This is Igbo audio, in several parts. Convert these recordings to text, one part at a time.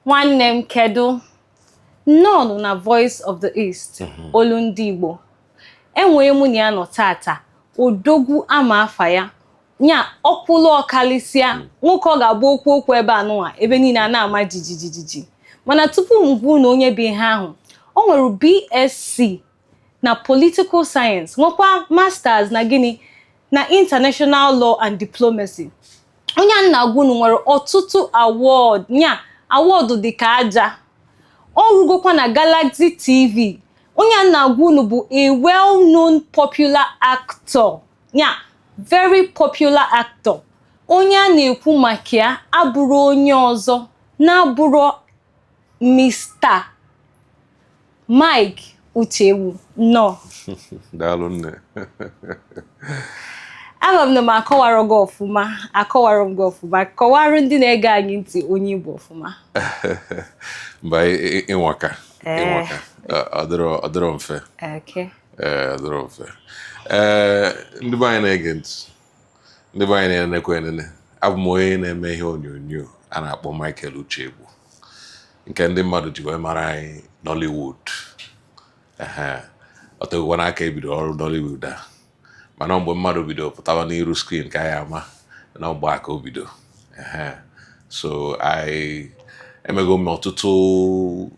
Nwanne m kedu nnọọ na Voice of the East olu ndị Igbo enwee mụ na ya nọ tata odogwu ama afa ya nya ọkwụlụ ọkalịsịa nwoke ọ ga-agba okwu ebe anụnwa ebe niile a na-ama jijijiji mana tupu m gwa na onye bụ ihe ahụ o nwere BSc na Political Science nwekwa Masters na gịnị na International Law and Diplomacy onye a na-agwa unu nwere ọtụtụ award nya award dị ka aja ọ rugokwa na Galaxy TV onye a na-agwa unu bụ a well-known popular actor nya very popular actor onye a na-ekwu maka ya abụrụ onye ọzọ na-abụrụ Mr. Mike Uchegbu no daalụ nne Aga m na m akọwara gị ọfụma kọwara ndị na-ege anyị ntị onye Igbo ọfụma mba ịnwaka ọdịrọ mfe ọdịrọ mfe ndị be anyị na-ege ntị ndị be anyị na-enekwa enene abụ m onye na-eme ihe onyonyo a na-akpọ Michael Uchegbu nke ndị mmadụ ji wee mara anyị Nollywood ọ tegokwa n'aka ebido ọrụ Nollywood a mana mgbe mmadụ bido pụtaba n'iru screen ka anyị ama na ọgbọ aka o bido so emego m ọtụtụ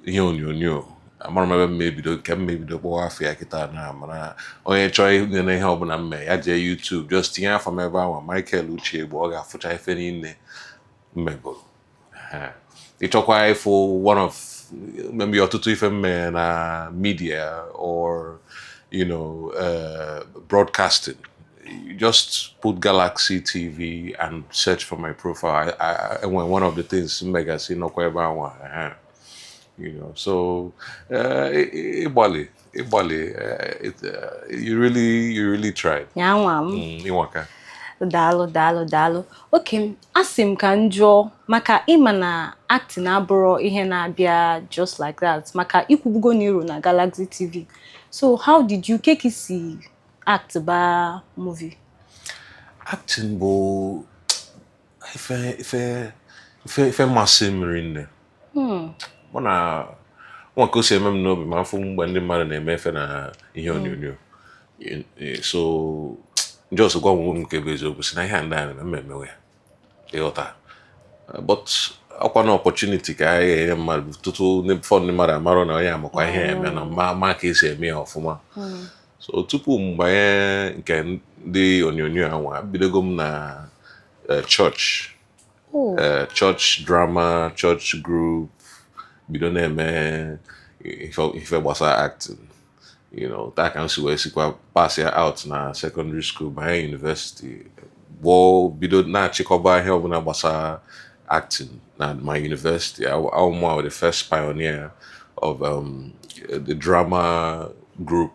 ihe onyonyo amara m ebe mmebido nke mmebido kpọwa afọ ya kịta na mana onye chọọ ịnene ihe ọbụla mme ya jee YouTube just tinye afọ m ebe ahụ Michael Uchegbu ọ ga-afụcha ife niile mmegoro ịchọkwa ịfụ one of maybe ọtụtụ ife mme na media or broadcasting. You just put Galaxy TV and search for my profile. I one of the things magazine so Ibali, you really tried. Yeah, Daalụ. Okay, asị m ka njụọ maka ịma na acting abụrụ ihe na-abịa just like that maka ikwubugo n'iru na Galaxy TV. So how did you si act ba movie? Acting bụ ife masị m rinne. Mụ na nwa ka o si eme m n'obi ma afọ mgbe ndị mmadụ na-eme efe na ihe onyonyo. So just gwa nwe m nke bụ eziokwu si na ihe ndị a na-emewe ịghọta but ọkwa na opportunity ka anyị enye mmadụ tutu ndị mmadụ amarụ na onye amakwa ihe eme na ma ka esi eme ya ọfụma so tupu mbanye nke ndị onyonyo anwa bidogo m na church drama church group bido na-eme ife gbasara acting that can see where sikwa pass out na secondary school by university bido na chikoba ihe ọbụla gbasara acting na my university. I'm one of the first pioneer of the drama group.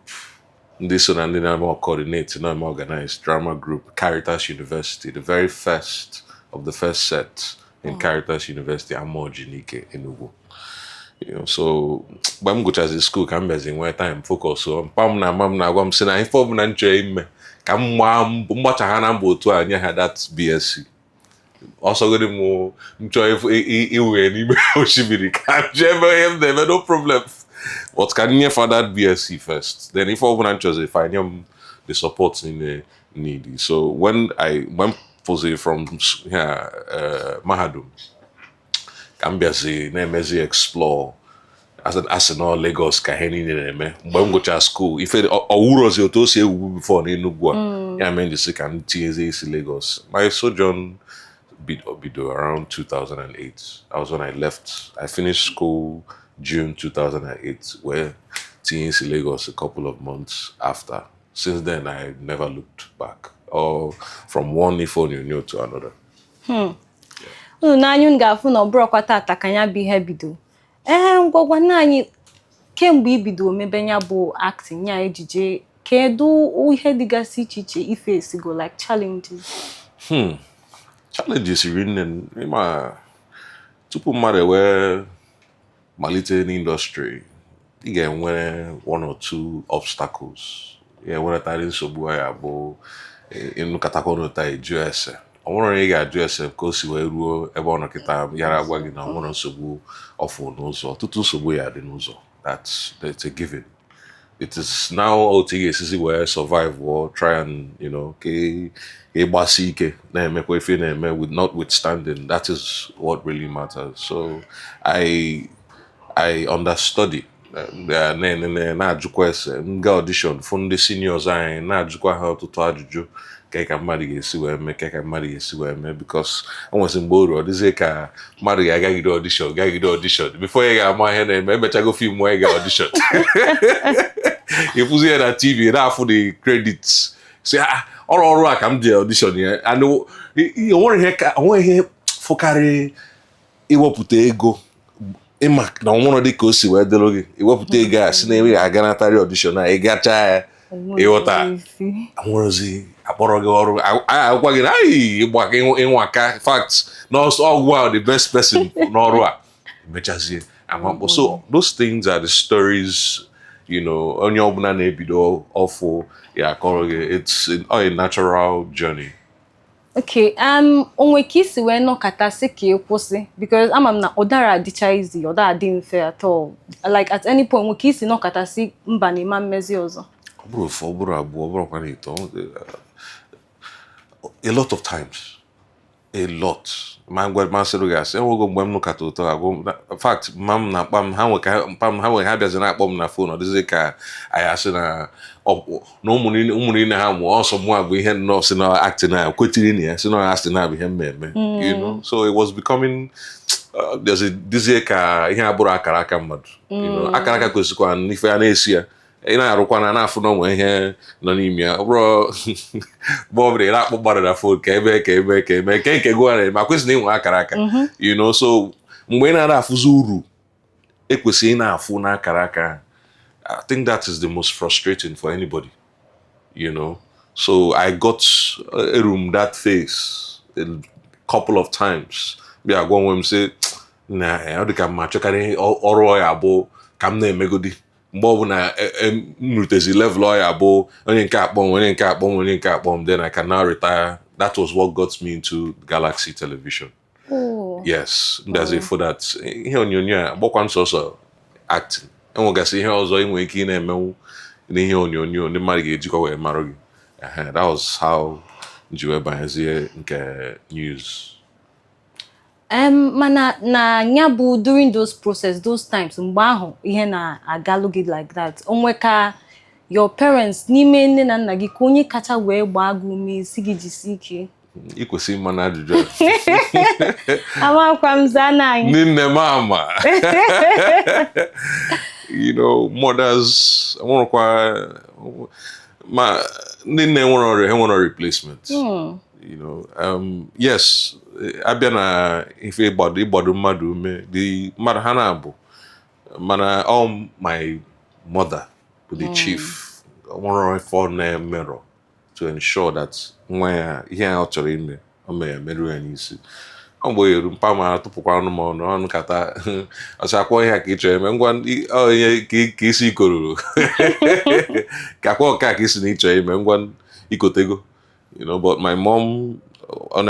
This one and then I'm more coordinating, I'm organized drama group, Caritas University, the very first of the first set in Caritas University, I'm more Jinike Enugu. So when I go to the school, I'm busy where time focus on pam na mam na gwam sina info na nche ime ka mgbacha ha na mbo otu anya ha that BSc also godi mo ncho iwe n'ime oshimiri ka jebe him there no problem but can you for that BSc first then if open and chose find him the support in need. So when I went from Mahadum Kambiasi na-emezi explore as an Arsenal Lagos ka ihe niile na-eme mgbe m gụcha school ife ọwụrozi otu o si ewu before n'Enugu ya mee njisi ka m tinyezi isi Lagos. My sojourn bido around 2008. That was when I finished school June 2008 where tinye isi Lagos a couple of months after. Since then I never looked back or from one ife onyonyo to another. Unu n'anyụ ga-afụ na ọbụrụkwa tata ka ya bụ ihe bido ngwagwa na anyị kemgbe ibido mebe ya bụ acting ya ejije kedu ihe dịgasị iche ife esigo like challenges challenges rinne ịma tupu mmadụ wee malite n'industry ị ga-enwe one or two obstacles ya enweretarị nsogbu ya bụ ịnụkatakwa n'ụta eju ese nwere onye ga-ajụ ese ka o si wee ruo ebe ọ nọ kịta yara agwa gị na ọ nwere nsogbu ọfụ n'ụzọ ọtụtụ nsogbu ya dị n'ụzọ that's a given. It is now otu ị ga-esizi wee survive or try and ka ịgbasi ike na-emekwa ife na-eme with notwithstanding that is what really matters. So I understudy na-ajụkwa ese nga audition fụ ndị seniors anyị na-ajụkwa ha ọtụtụ ajụjụ ka mmadụ ga-esi wee mee ka mmadụ ga-esi wee mee because o nwesị mgbe oru ọ dịzie ka mmadụ ga-agagide audition before ị ga-ama ihe na-eme emechago fim wee ga audition ịfụzi ya na TV na-afụ the credits si ọrụ a ka m ji audition ya onweghị ihe fụkarị iwepụta ego ịma na ọnwụrụ dị ka o si wee dịrị gị iwepụta ego a si na enweghị aganatarị audition a ịgacha ya ịghọta nwụrụzi akpọrọ gị ọrụ agwa gị na ịgba ịnwa aka fact nọọsụ ọgwụ a the best person n'ọrụ a emechazie amamkpọ. So those things are the stories onye ọbụla na-ebido ọfụ ya akọrọ gị. It's a natural journey. Okay, onwe ka isi wee nọkata sị ka ịkwụsị because ama m na ụdara adịcha izi ụdara dị mfe at all like at any point nwe ka isi nọkata sị mba na ịma mmezi ọzọ ọ bụrụ ofu ọ bụrụ abụọ ọ bụrụkwa n'ịtọ a lot of times a lot ma sịrị gị asị enwego mgbe m nụkata ụtọ agwụ fact ma m na mkpa m ha nwere ha bịazi na-akpọ m na fon ọ dịzị ka anyị asị na ụmụnne ha mụọ ọsọ mụ bụ ihe nnọọ si na acting a kwetiri na ya si na asị na bụ ihe mmemme so it was becoming dịzie ka ihe abụrụ akara aka mmadụ akara aka kwesịkwa n'ife ya na-esi ya ị na-arụkwa na na-afụ n'onwe ihe nọ n'ime ya ọ bụrụ mgbe ọ bụla ị na-akpọ mmadụ na fon ka eme nke gụgharị ma kwesịrị inwe akara aka so mgbe ị na-ada afụzi uru ekwesịrị ị na-afụ n'akara aka I think that is the most frustrating for anybody so I got a room that phase a couple of times bịa gwa onwe m sị na ọ dị ka mma chọkarị ọrụ ya abụ ka m na-emegodi mgbe ọbụla m rutezi level ọya bụ onye nke akpọm then I can now retire. That was what got me into Galaxy Television. Yes, for that ihe onyonyo a gbakwa nsọsọ acting enwegasị ihe ọzọ inwe ike ị na-emenwu n'ihe onyonyo ndị mmadụ ga-ejikwa wee mara gị. That was how ji wee banyezie nke news. Mana na nya bụ during those times mgbe ahụ ihe na-agalụ gị like that onwe ka your parents n'ime nne na nna gị ka onye kacha wee gbaa gị ume si gị jisi ike ị kwesịrị ịma na ajụjụ amakwa m zaa na anyị nne m ama mothers nwụrụkwa ma ndị nne nwere replacement yes abịa na ife ịgbado mmadụ ume dị mmadụ ha na-abụ mana my mother bụ the chief nwere ife na-emerọ to ensure that nwa ya ihe ọ chọrọ ime ọ ma emerụ ya n'isi ọ mgbe eru mpa ma tụpụkwa ọnụ ọnụ kata ọchakwa ihe ka ị chọrọ eme ngwa onye ka isi ikororo kakwa ọka ka isi na ị chọrọ ime ngwa ikotego but my mom ọ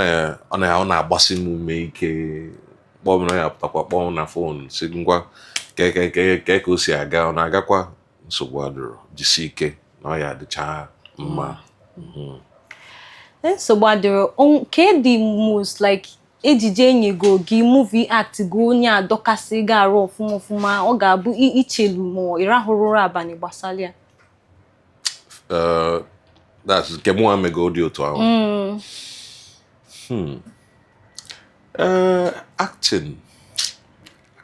na-agbasi m ume ike kpọọ m na ya pụtakwa kpọọ m na fon si ngwa ka o si aga ọ na-agakwa nsogbu adịrọ jisi ike na ọ ya adịcha mma nsogbu adịrọ ke the most like ejije enyego gị movie act gị onye adọkasị ga-arụ ọfụma ọ ga-abụ ichelu ma ịrahụrụ ụra abalị gbasara ya that's nke mụ amego dị otu ahụ acting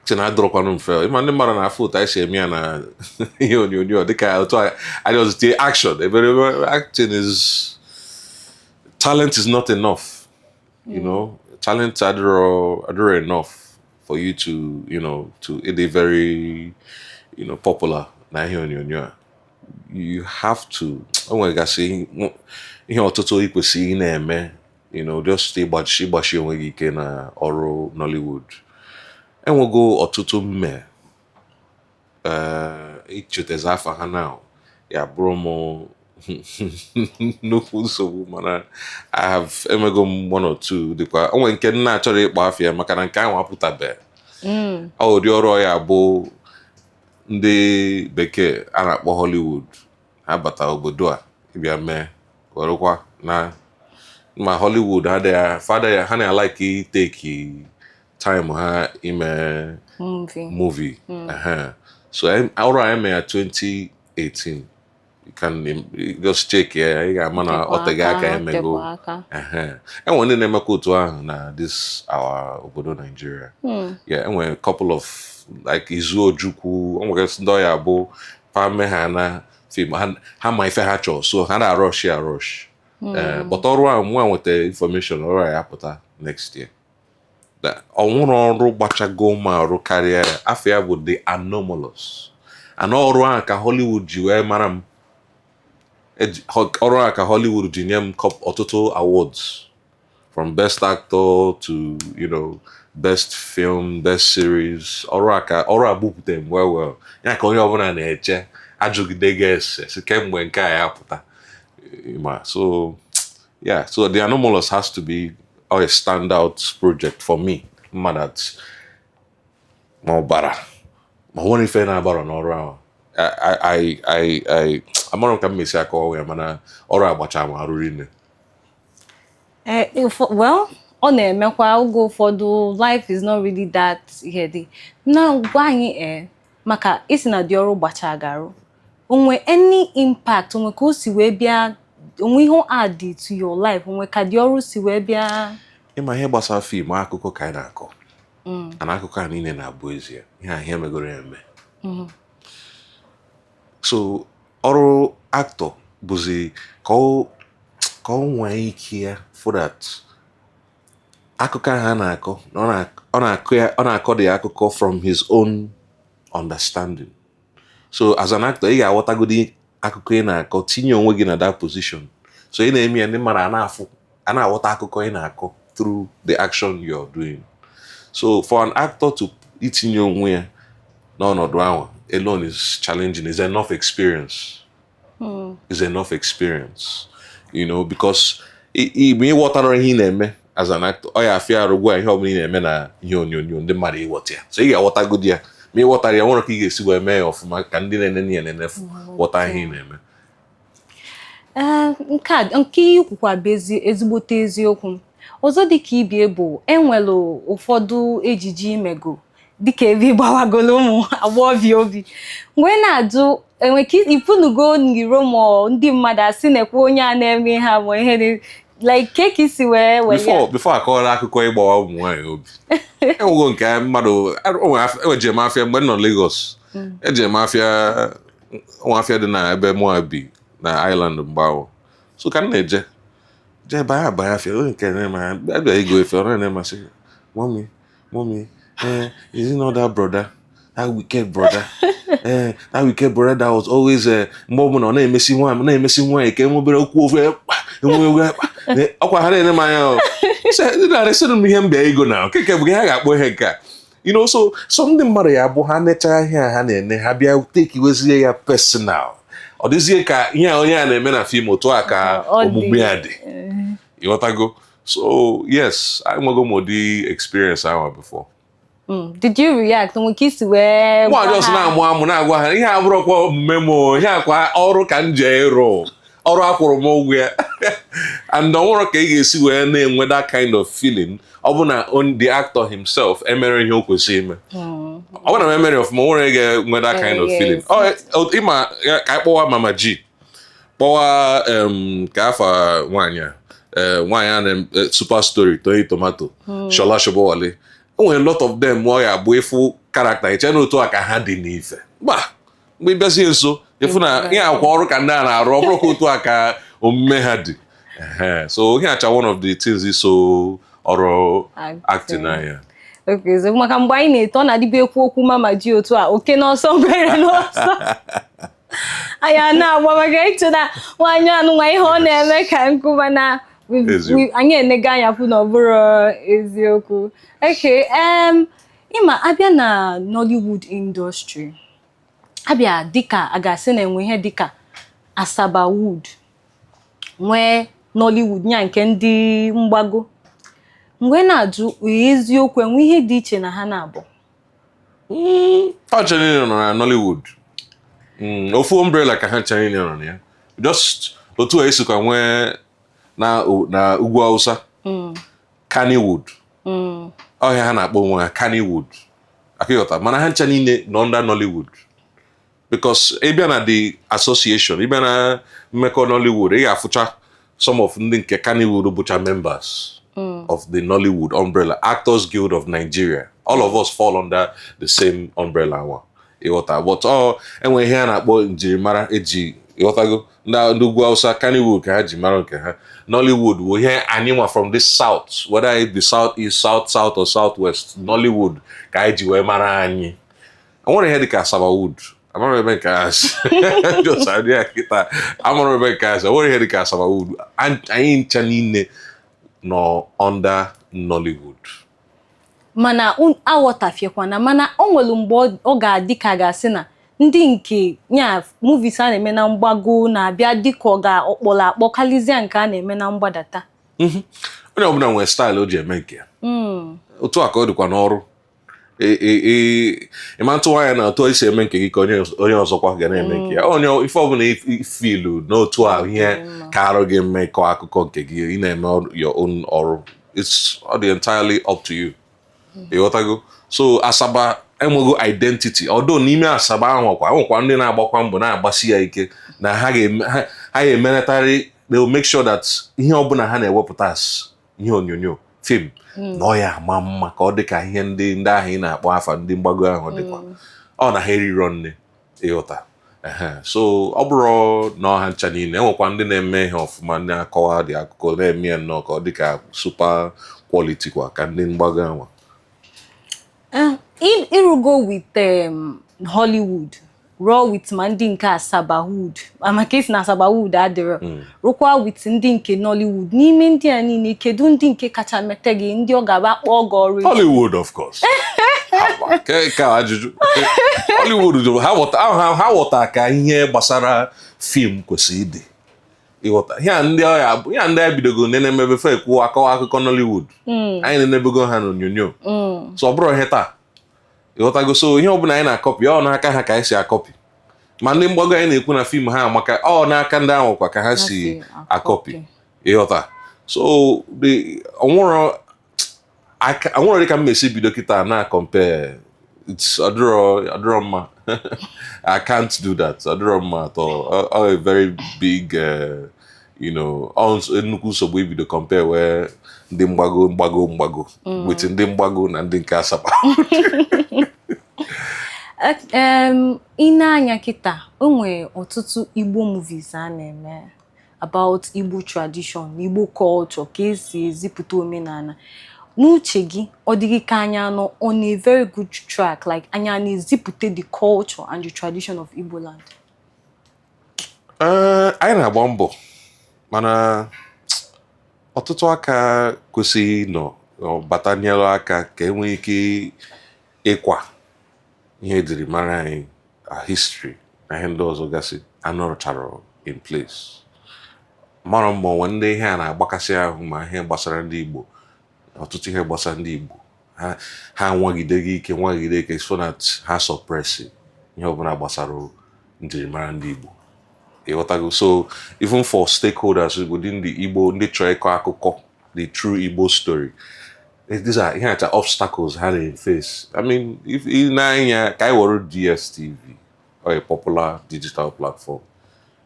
adọrọkwanụ mfe ịma ndị mmadụ na-afụ ụtọ anyị si eme ya na ihe onyonyo dịka otu anyị ọzụtie action acting is talent is not enough talent adọrọ enough for you to be very popular na ihe onyonyo a you have to enwegasị ihe ọtụtụ ị kwesịrị ị na-eme just ịgbachi onwe gị ike na ọrụ Nollywood enwego ọtụtụ mme icheteza afa ha na ya bụrụ m nnukwu nsogbu mana I have emego m one or two dịkwa onwe nke nna achọrọ ịkpọ afịa maka na nke ahụ apụtabeghị ọ ụdị ọrụ ya bụ ndị bekee a na-akpọ Hollywood ha bata obodo a ịbịa mee werekwa na ma Hollywood fada ya ha na-alike take time ha ime movie so ọrụ a eme ya 2018 you can just check ya ị ga-ama na ọ tege aka emego enwe ndị na-emekwa otu ahụ na this our obodo Nigeria enwe couple of like Izu Ojukwu onwere ndị ọya bụ pame ha na film ha ma ife ha chọọ so ha na-rush but ọrụ ahụ mụ nweta information ọrụ a ya pụta next year ọnwụrụ ọrụ gbachago ma arụ karịa ya afọ ya bụ The Anomalous ọrụ ahụ ka Hollywood ji wee mara m ọrụ ahụ ka Hollywood ji nye m ọtụtụ awards from best actor to best film, best series ọrụ a bupụta m well ya ka onye ọbụla na-eche ajụgide ga-ese kemgbe nke a ya pụta so The Anomalous has to be a standout project for me that ma ọ bara ma nwere ife na-abara n'ọrụ ahụ amarọ m ka m mesi akọwa ya mana ọrụ agbacha ma arụrụ nne well ọ na-emekwa oge ụfọdụ life is not really that heady na gwa anyị maka isi na dị ọrụ gbacha garụ onwe any impact onwe ka o si wee bịa onwe ihe add to your life onwe ka dị ọrụ si wee bịa ịma ihe gbasara fim akụkọ ka anyị na-akọ ana akụkọ a niile na-abụ ezie ihe megoro eme so ọrụ actor bụzi ka ọ nwee ike ya for that akụkọ ahụ a na-akọ ọ na-akọ dị akụkọ from his own understanding so as an actor ị ga-aghọtagodi akụkọ ị na-akọ tinye onwe gị na that position so ị na-eme ya ndị mmadụ a na-aghọta akụkọ ị na-akọ through the action you're doing so for an actor to itinye onwe ya n'ọnọdụ ahụ alone is challenging. Is enough experience is enough experience because ị ghọtara ihe ị na-eme as an actor ọ ya afịa arụ gwa ihe ọbụla ị na-eme na ihe onyonyo ndị mmadụ ịghọta ya so ị ga-aghọtagodi ya ma ị ghọtara ya nwere ka ị ga-esi wee mee ya ọfụma ka ndị na-enene ya na-enefu ghọta ihe ị na-eme nke ikwukwa bụ ezigbote eziokwu ọzọ dịka ibie bụ enwelu ụfọdụ ejiji imego dịka ebe gbawagolo ụmụ agbọghọbịa obi mgbe na-ajụ enweke ipunugo ngiro ma ndị mmadụ asị na-ekwe onye a na-eme ha ma ihe dị like keki isi wee before akọrọ akụkọ ịgbawa ụmụ nwaanyị obi enwego nke mmadụ eje m afịa mgbe m nọ Lagos eje m afịa dị na ebe mụa bi na island mgbawo so ka m na-eje baya afịa onye nke abịa igo efe ọrụ na-emasị mommy is it not that brother that wicked brother that was always mgbe ọbụla ọ na-emesi nwaanyị ka enwebere okwu ofe ọkwa ha na-ene m anya na-aresịrị m ihe mbịa ego na okeke bụ ha ga-akpọ ihe nke a so ndị mmadụ ya bụ ha necha ihe ha na-ene ha bịa tekiwezie ya personal ọ dịzie ka ihe onye a na-eme na fim otu a ka omume ya dị ịghọtago so yes enwego m ụdị experience ahụ before. Did you react? Nwoke isi wee just na-amụ na-agwa ha ihe abụrụkwa omume m ihe akwa ọrụ ka m jee ịrụ ọrụ akwụrụ m ụgwọ ya and ọnwụrụ ka ị ga-esi wee na-enwe that kind of feeling ọ bụ na the actor himself emere ihe o kwesịrị ime ọ bụ na emere ọfụma nwere ga-enwe that kind of feeling ịma ka anyị kpọwa Mama G kpọwa ka afa nwaanyị a na Super Story Toyi Tomato Shola Shobowale o nwere lot of them ọ ya bụ ịfụ karakta iche na otu a ka ha dị n'ife mgbe ịbịazie nso ịfụ na ihe akwa ọrụ ka ndị a na-arụ ọ bụrụ ka otu a ka omume ha dị so ihe acha one of the things so ọrụ acting anya okay so maka mgbe anyị na-eto na-adịbe ekwu okwu Mama G otu a oke n'ọsọ ngwere n'ọsọ anyị na-agba maka ịchụ na nwaanyị anụnwa ihe ọ na-eme ka nkụba na anyị enega anya pụ na ọ bụrụ eziokwu okay ịma abịa na Nollywood industry abịa dịka a ga-asị na enwe ihe dịka Asabawood nwee Nollywood nya nke ndị mgbago mgbe na-ajụ eziokwu enwe ihe dị iche na ha na-abụ ha chere nọ na Nollywood ofu umbrella ka ha chere nọ na ya just otu a esikwa nwee na ugwu Hausa Kannywood ọhịa ha na-akpọ onwe ha Kannywood akịghọta mana ha ncha niile nọ under Nollywood because ịbịa na the association ịbịa na mmekọ Nollywood ị ga-afụcha some of ndị nke Kannywood bụcha members of the Nollywood umbrella Actors Guild of Nigeria all of us fall under the same umbrella one ịghọta but enwe ihe a na-akpọ njirimara eji ịghọtago ndị ugwu Hausa Kannywood ka ha ji mara nke ha Nollywood bụ ihe anyị nwa from this south whether it be south east south or southwest Nollywood ka anyị ji wee mara anyị nwere ihe dịka Asabawood amara ebe nke asị just idea kita amara ebe nke asị nwere ihe dịka Asabawood anyị ncha niile nọ under Nollywood mana aghọtafiekwana mana o nwere mgbe ọ ga-adị ka ga-asị na ndị nke nya movies a na-eme na mgbago na-abịa dịka ọ ga-ọkpọrọ akpọkalizia nke a na-eme na mgbadata onye ọbụla nwere style o ji eme nke ya otu a ka ọ dịkwa n'ọrụ ịma ntụwa ya na otu esi eme nke gị ka onye ọzọkwa ga na-eme nke ya onye ife ọbụla ifilu n'otu a ihe ka arụ gị mme kọọ akụkọ nke gị ị na-eme your own ọrụ it's entirely up to you ịghọtago so Asaba enwego identity although n'ime Asaba ahụ nwekwa ndị na-agbakwa mbọ na-agbasi ya ike na ha ga-emenetarị they will make sure that ihe ọbụla ha na-ewepụta ihe onyonyo film na ọ ya ama mma ka ọ dị ka ihe ndị ahụ ị na-akpọ afa ndị mgbago ahụ dịkwa ọ na ha eriro nne ịghọta so ọ bụrụ na ọha ncha niile enwekwa ndị na-eme ihe ọfụma na-akọwa dị akụkọ na-eme ya nnọọ ka ọ dị ka super quality kwa ka ndị mgbago ahụ ịrụgo with Hollywood rụọ with ma ndị nke Asabawood maka esi na Asabawood adịrọ rụkwa with ndị nke Nollywood n'ime ndị a niile kedu ndị nke kacha mete gị ndị ọ ga-aba kpọọ gị ọrụ Hollywood of course ka ajụjụ Hollywood ha ghọta ka ihe gbasara fim kwesịrị ịdị ịghọta ya ndị a bidogo na-emebe fe kwuo akọwa akụkọ Nollywood anyị na-emebego ha n'onyonyo so ọ bụrụ ihe taa ịghọtago so ihe ọbụla anyị na-akọpị ọ n'aka ha ka anyị si akọpị ma ndị mgbago anyị na-ekwu na fim ha amaka ọ n'aka ndị ahụ kwa ka ha si akọpị ịghọta so onwere dịka m esi bido kịta na compare it's adịrọ mma I can't do that adịrọ mma at all a very big nnukwu nsogbu ibido compare wee ndị mgbago with ndị mgbago na ndị nke Asaba ị na-anya kịta o nwere ọtụtụ Igbo movies a na-eme about Igbo tradition Igbo culture ka esi ezipụta omenala n'uche gị ọ dịghị ka anya nọ on a very good track like anya na-ezipụta the culture and the tradition of Igbo land anyị na-agba mbọ mana ọtụtụ aka kwesịrị nọ batanyere aka ka enwee ike ịkwa ihe ejiri mara anyị history na ihe ndị ọzọ gasị anọrọchara in place mara mbọ nwe ndị ihe a na-agbakasị ahụ ma ihe gbasara ndị Igbo ọtụtụ ihe gbasara ndị Igbo ha nwagide ike so that ha suppress ihe ọbụla gbasara njirimara ndị Igbo ịghọtago so even for stakeholders within the Igbo ndị chọrọ ịkọ akụkọ the true Igbo story these are ihe acha obstacles ha na-face I mean if ị na-anya ka anyị were DSTV or a popular digital platform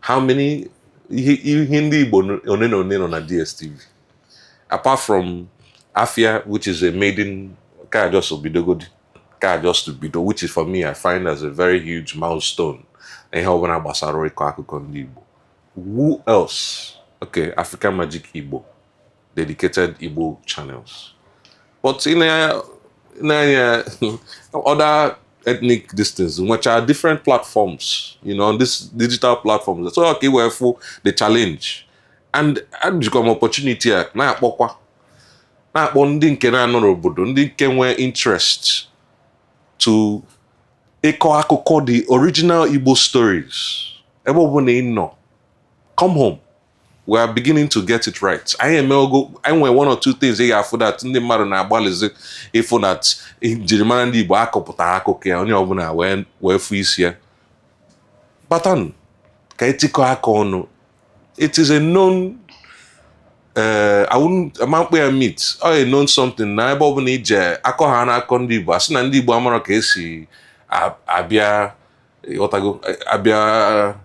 how many ihe ndị Igbo one na one nọ na DSTV apart from Afia which is a maiden ka just to bido which is for me I find as a very huge milestone ihe ọbụla gbasara ịkọ akụkọ ndị Igbo who else okay African Magic Igbo dedicated Igbo channels but in other ethnic distance which are different platforms on this digital platforms so okay we're for the challenge and become opportunity na-akpọ ndị nke na-anọ n'obodo ndị nke nwee interest to ịkọ akụkọ the original Igbo stories ebe ọbụla ị nọ come home. We are beginning to get it right. I am go. I nwere one or two things here after that. Ndị mmadụ na-agbalịzi ịfụ that njirimara ndị Igbo akọpụta akụkọ ya onye ọbụla wee fụ isi ya. Batan ka etikọ aka ọnụ. It is a known. I wouldn't. Amount where meet. I known something. Na ebe ọbụla ije akọ ha na akọ ndị Igbo. Asị na ndị Igbo amara ka esi abịa abịa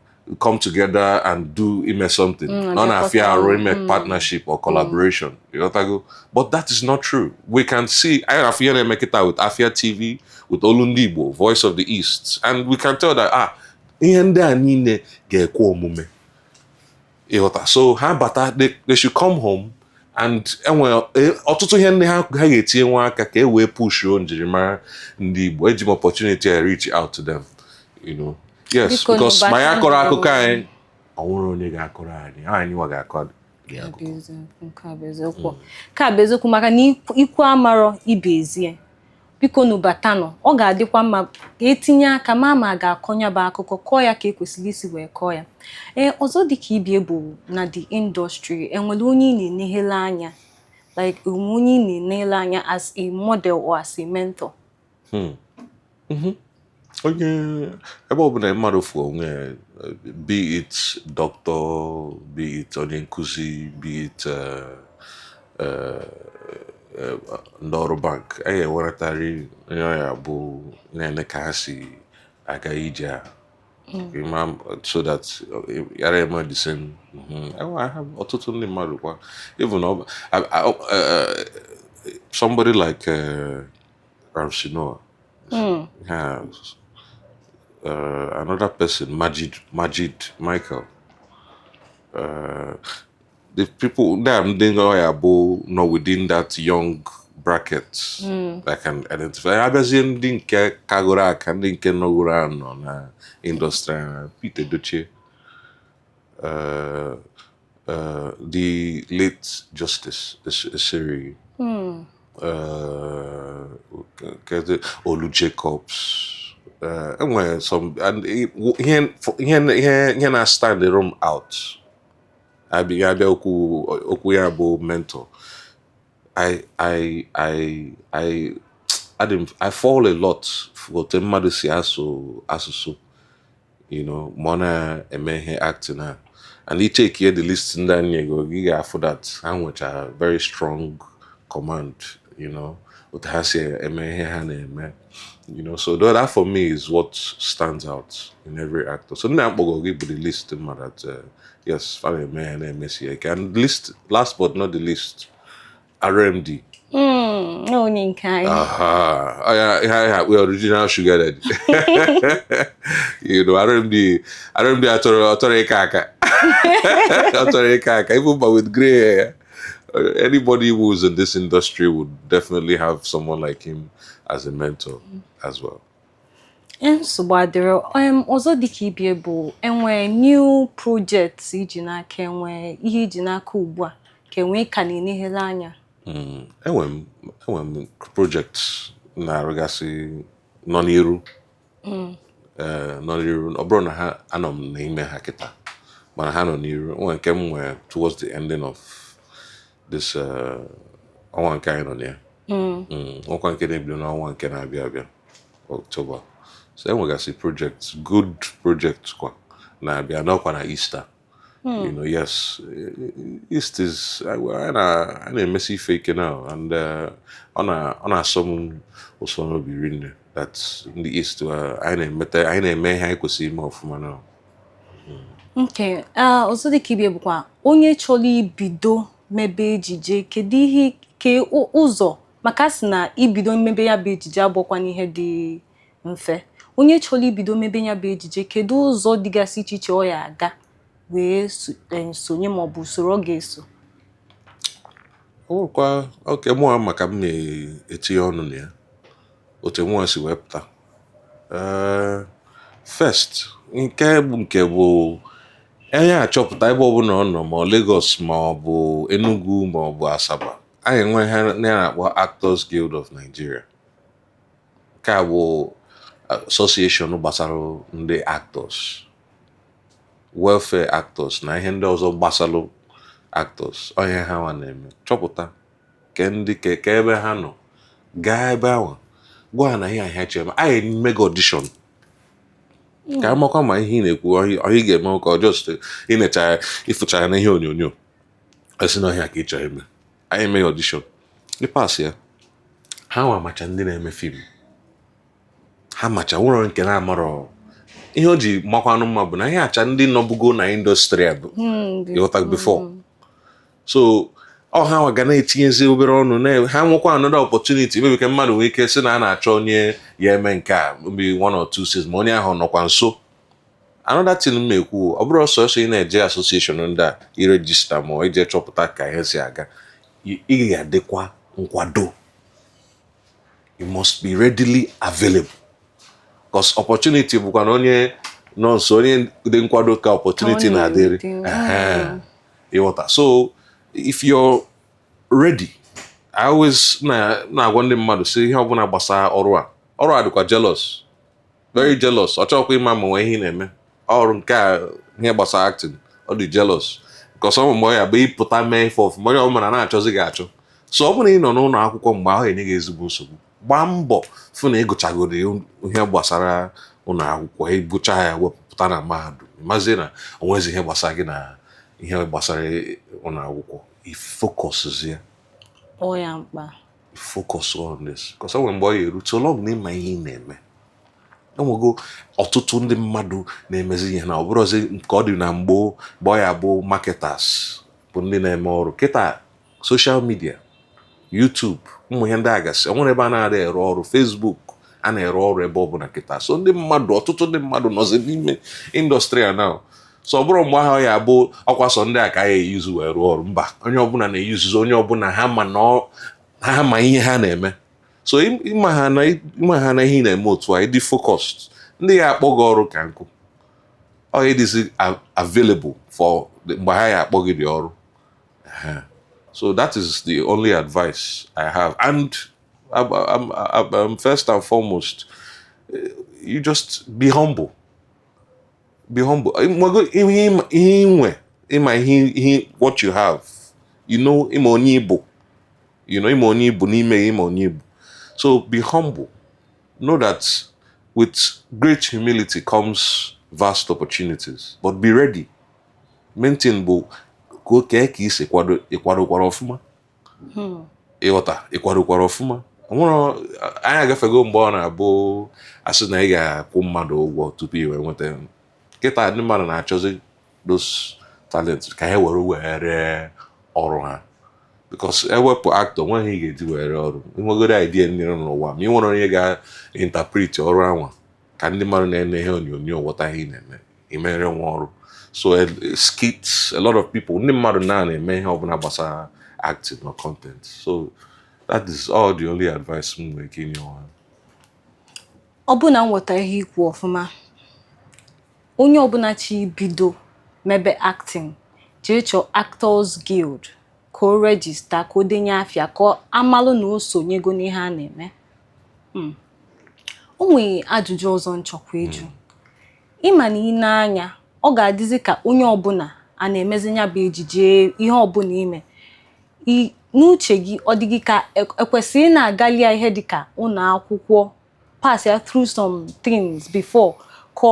come together and do something. Not a fair partnership or collaboration. But that is not true. We can see I Afia make it out with Afia TV, with Olundibo, Voice of the East, and we can tell that ihe ndị a niile ga-ekwe omume. So ha bata they should come home and ọtụtụ ihe ndị ha ga-etinye nwa aka ka e wee push njirimara ndị Igbo eji opportunity to reach out to them. Yes, because my akọrọ akụkọ anyị ọnwụrụ onye ga-akọrọ anyị nwa ga-akọ ka bụ eziokwu maka na ikwu amarọ ibe ezie biko n'ụbatanụ ọ ga-adịkwa mma ka etinye aka ma ga-akọnya bụ akụkọ kọọ ya ka ekwesịrị isi wee kọọ ya. Ọzọ dịka ibie bụ na the industry enwere onye ị na-enehele anya like onye ị na-enehele anya as a model or as a mentor. Onye ebe ọbụla mmadụ fụ onwe be it doctor, be it onye nkuzi, be it ndị ọrụ bank anyị enweretarị onye ọya bụ na-ene ka ha si aga ije a so that yara eme the same. I have ọtụtụ ndị mmadụ kwa even somebody like Ramsinoa has another person, Majid Michael. The people that I'm doing not within that young bracket that can identify. Abazin dinke kagora can dinke nogura on industry. Peter Duce, the late Justice, the series. Olu Jacobs. And some and he na stand the room out. I be okuyabo mentor. I fall a lot for the mother si aso. Mona emehe acting her. And he take here the list in that go giga for that and which a very strong command, with Hasia emehe so that for me is what stands out in every actor. So now I'm going to give the list that yes, Father Man and Messi. And last but not the least, RMD. No Ninkai. Yeah, we original sugar daddy. RMD Kaka. Even but with grey hair. Anybody who's in this industry would definitely have someone like him as a mentor as well. Ọzọ dịka ibie bụ enwe new projects iji n'aka enwe ihe iji n'aka ugbu a ka enwe ka na-enehele anya. Enwe m projects na-arụgasị nọ n'iru. Ọ bụrụ na ha anọ m n'ime ha kịta mana ha nọ n'iru onwe nke m nwere towards the ending of this ọnwa nke anyị nọ na ya. Ọkwa nke na-ebido n'ọnwa nke na-abịa October. So enwegasị projects, good projects kwa na-abịa n'ọkwa na Easter. Yes, East is I na-emesi ife ike now and ọ na-asọ m ụsọ n'obi rinne that ndị East anyị na-eme ihe anyị kwesịrị ime ọfụma now. Okay, ọzọ dịka ibie bụkwa onye chọrọ ibido mebe ejije kedu ihe ke ụzọ maka sị na ibido mmebe ya bụ ejije abụkwa n'ihe dị mfe. Onye chọrọ ibido mebe ya bụ ejije kedu ụzọ dịgasị iche iche ọ ya aga wee sonye ma ọ bụ usoro ọ ga-eso? Okay, mụ maka m na-etinye ọnụ na ya otu mụ si wepụta first nke bụ enye achọpụta ebe ọbụla ọ nọ ma Lagos ma ọ bụ Enugu ma ọ bụ Asaba anyị enwe ha na-akpọ Actors Guild of Nigeria. Nke a bụ association gbasara ndị actors. welfare actors na ihe ndị ọzọ gbasalụ actors onye ha nwa na-eme chọpụta ke ebe ha nọ gaa ebe ahụ gwa ha na ihe ahịa chere anyị mega audition ka amakwa ma ihe ị na-ekwu onye ga-eme ka ọ just ịnecha ịfụchara na ihe onyonyo esi na ọhịa ka ị chọrọ eme anyị mega audition ịpas ya ha nwa macha ndị na-eme fim ha macha nwụrụ nke na-amarọ ihe o ji makwanụ mma bụ na ihe acha ndị nọbugo na indọstrị a bụ ịghọta before so ha nwa ga na-etinyezi obere ọnụ na ha nwekwa another opportunity maybe ka mmadụ nwee ike sị na a na-achọ onye ya eme nke a maybe 1 or 2 seasons ma onye ahụ nọkwa nso another thing m ekwu ọ bụrụ ọsọsọ ị na-eje association ndị a irejista ma ije chọpụta ka ihe si aga ị ga-adịkwa nkwado you must be readily available because opportunity bụkwa na onye nọ nso onye dị nkwado ka opportunity na-adịrị ịghọta so if you're ready I always na-agwa ndị mmadụ si ihe ọbụla gbasara ọrụ a dịkwa jealous very jealous ọ chọkwa ịma ma nwee ihe ị na-eme ọrụ nke a ihe gbasara acting ọ dị jealous because ọ mgbe ya bụ ịpụta mee ife ọfụma onye ọbụla na-achọzi gị achọ so ọ bụrụ na ị nọ n'ụlọ akwụkwọ mgbe ahụ enye gị ezigbo nsogbu gbaa mbọ fụ na ịgụchagoro ihe gbasara ụlọ akwụkwọ ịgụcha ya wepụta na mahadum mazie na onwezi ihe gbasara gị na ihe gbasara ụlọ akwụkwọ ifocus ya focus on this because ọ mgbe ọ ya eru so long na ịma ihe ị na-eme enwego ọtụtụ ndị mmadụ na-emezi ihe na ọ bụrụzi nke ọ dị na mgbe ọ ya bụ marketers bụ ndị na-eme ọrụ kịta social media YouTube ụmụ ihe ndị agasị onwere ebe a na-adị ere ọrụ Facebook a na-ere ọrụ ebe ọ bụ na kịta so ọtụtụ ndị mmadụ nọzi n'ime indọstrị a now so ọ bụrụ mgbe ahụ ya bụ ọkwa sọ ndị a ka ya eyuzu wee rụọ ọrụ mba onye ọbụla na-eyuzuzo onye ọbụla ha ma ihe ha na-eme so ịma ha na ihe ị na-eme otu a ịdị focused ndị ya akpọ gị ọrụ ka nkụ ọ ịdịzi available for mgbe ha ya akpọ gị dị ọrụ so that is the only advice I have and first and foremost you just be humble ihe inwe ịma ihe what you have ịma onye Igbo ịma onye Igbo n'ime ịma onye Igbo so be humble know that with great humility comes vast opportunities but be ready maintain bụ ka isi ịkwadokwara ọfụma ịghọta ịkwadokwara ọfụma anyị agafego mgbe ọ na-abụ asị na ị ga-akwụ mmadụ ụgwọ tupu i wee nweta kịta ndị mmadụ na-achọzi those talents ka ha were ọrụ ha because ewepụ actor nweghị ị ga-eji were ọrụ inwegoro idea nire n'ụwa ma ị nwere onye ga-interpret ọrụ anwa ka ndị mmadụ na-ene ihe onyonyo ghọta ihe ị na-eme imere nwa ọrụ so skits a lot of people ndị mmadụ na-eme ihe ọbụla gbasara acting or content so that is all the only advice m nwere ike inye ọha ọ bụ na m nweta ihe ikwu ọfụma onye ọbụla chi bido mebe acting jee chọọ Actors Guild ka o regista ka o denye afịa ka amalụ na o sonyego n'ihe a na-eme o nwere ajụjụ ọzọ nchọkwa ịjụ ịma na ị na-anya ọ ga-adịzi ka onye ọbụla a na-emezi ya bụ ejije ihe ọbụla ime n'uche gị ọ dịghị ka ekwesịrị na-agali ya ihe dịka ụlọ akwụkwọ pass ya through some things before ka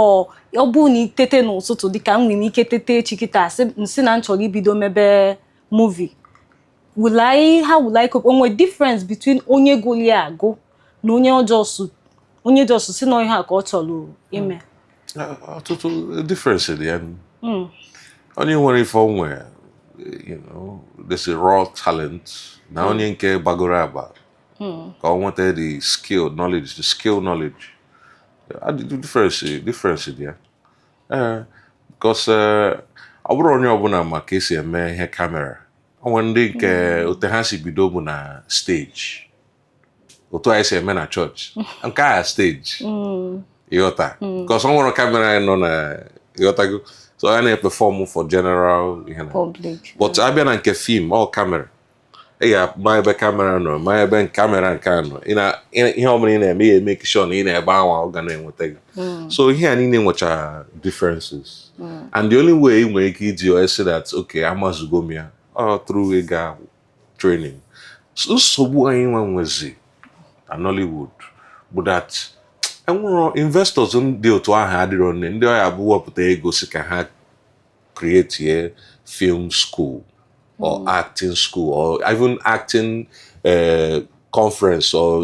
ọ bụ na itete n'ụtụtụ dịka m nwere ike tete echi kịta nsị na nchọrọ ibido mebe movie how will I cope onwe difference between onye gụli agụ na onye jọsụ si na ihe a ka ọ chọrọ ime ọtụtụ difference dị ya onye nwere ife onwe there's a raw talent na onye nke gbagoro agba ka ọ nweta the skill knowledge difference dị ya because ọ bụrụ onye ọbụla ma ka esi eme ihe kamera onwe ndị nke otu ha si bido bụ na stage otu anyị si eme na church nke a stage ịghọta because ọ nwere kamera nọ na ịghọtago so I na-perform for general public but abịa na nke film all camera yeah, my be camera no, my be camera can ihe ọ bụla ị na-eme ya make sure na ị na-ebe anwa ọ ga na-enweta gị. So here anyị na-enwecha differences. And the only way ị nwere ike iji o say that okay, amazugo m ya through ịga training. So nsogbu anyị nwezi na Nollywood bụ that enwere investors ndị otu ahụ adịrọ nne ndị ọya bụ wepụta ego si ka ha create a film school or acting school or even acting conference or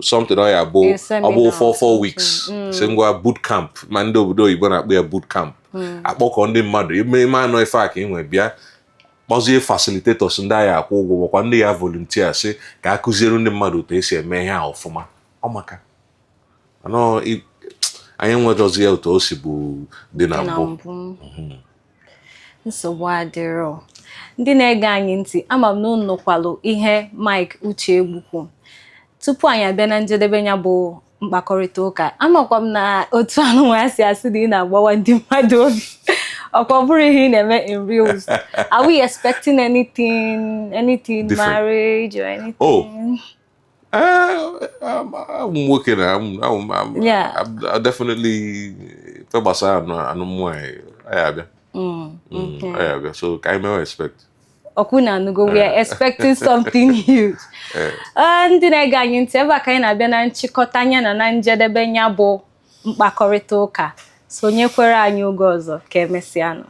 something like about 4 weeks singwa boot camp ma ndị obodo oyibo na-akpọ ya boot camp akpọkọ ndị mmadụ ime anọ ife a ka ị nwee bịa kpọzie facilitators ndị agha akwụ ụgwọ makwa ndị ya volunteer si ka a kụziere ndị mmadụ otu esi eme ihe a ọfụma ọmaka anọ anyị nwedozie otu o si bụ dị na mbụ. Nsogbu adịrọ ndị na-ege anyị ntị ama m na unu nụkwalụ ihe Mike Uchegbu kwuru. Tupu anyị abịa na njedebe ya bụ mkpakọrịta ụka amakwa m na otu anụnwa si asị na ị na-agbawa ndị mmadụ obi ọkwa bụrụ ihe ị na-eme in reals. Are we expecting anything different? Marriage or anything? Oh, I'm working. I definitely so I may expect. We are expecting something huge. Ndị na-ege anyị ntị ebe a ka anyị na-abịa na nchịkọta anya na njedebe ya bụ mkpakọrịta ụka. Sonyekwere anyị oge ọzọ ka emesịanụ.